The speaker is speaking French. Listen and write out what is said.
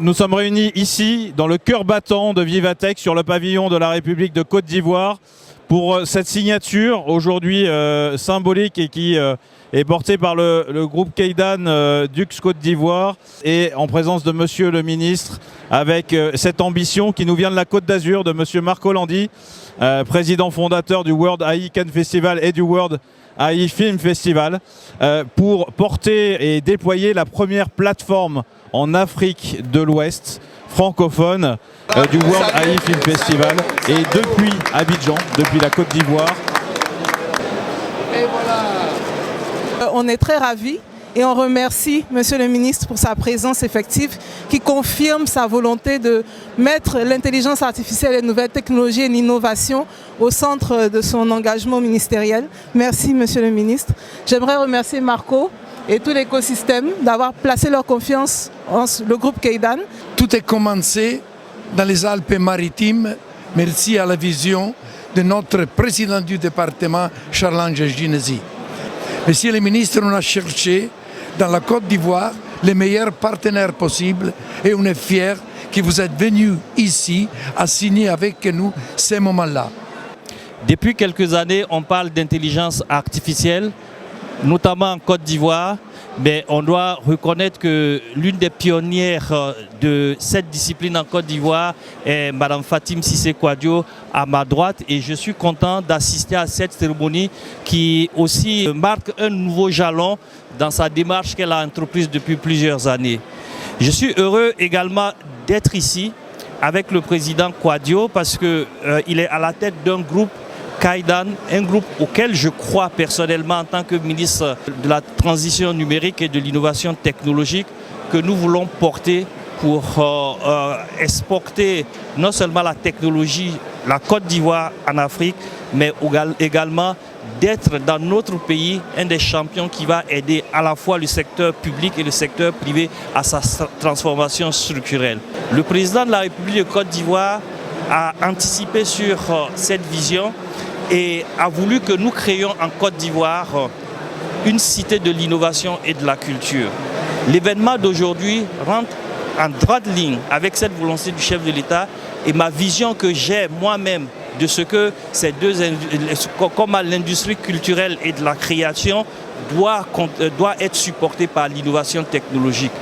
Nous sommes réunis ici, dans le cœur battant de Vivatech, sur le pavillon de la République de Côte d'Ivoire, pour cette signature aujourd'hui symbolique et qui est portée par le groupe Kaydan Dux Côte d'Ivoire et en présence de Monsieur le Ministre, avec cette ambition qui nous vient de la Côte d'Azur, de Monsieur Marc Hollandi, président fondateur du World AI Cannes Festival et du World AI Film Festival, pour porter et déployer la première plateforme en Afrique de l'Ouest francophone du World AI Film Festival, et depuis Abidjan, depuis la Côte d'Ivoire. Et voilà. On est très ravis et on remercie Monsieur le Ministre pour sa présence effective qui confirme sa volonté de mettre l'intelligence artificielle, les nouvelles technologies et l'innovation au centre de son engagement ministériel. Merci Monsieur le Ministre. J'aimerais remercier Marco et tout l'écosystème d'avoir placé leur confiance en le groupe Kaydan. Tout est commencé dans les Alpes-Maritimes. Merci à la vision de notre président du département, Charles-Ange Ginesi. Monsieur le ministre, on a cherché dans la Côte d'Ivoire les meilleurs partenaires possibles et on est fiers que vous êtes venus ici à signer avec nous ces moments-là. Depuis quelques années, on parle d'intelligence artificielle, notamment en Côte d'Ivoire, mais on doit reconnaître que l'une des pionnières de cette discipline en Côte d'Ivoire est Mme Fatim Cissé Kouadio à ma droite, et je suis content d'assister à cette cérémonie qui aussi marque un nouveau jalon dans sa démarche qu'elle a entreprise depuis plusieurs années. Je suis heureux également d'être ici avec le président Kouadio parce qu'il est à la tête d'un groupe Kaydan, un groupe auquel je crois personnellement en tant que ministre de la transition numérique et de l'innovation technologique, que nous voulons porter pour exporter non seulement la technologie, la Côte d'Ivoire en Afrique, mais également d'être dans notre pays un des champions qui va aider à la fois le secteur public et le secteur privé à sa transformation structurelle. Le président de la République de Côte d'Ivoire a anticipé sur cette vision et a voulu que nous créions en Côte d'Ivoire une cité de l'innovation et de la culture. L'événement d'aujourd'hui rentre en droite ligne avec cette volonté du chef de l'État et ma vision que j'ai moi-même de ce que ces deux, comme l'industrie culturelle et de la création, doit être supportée par l'innovation technologique.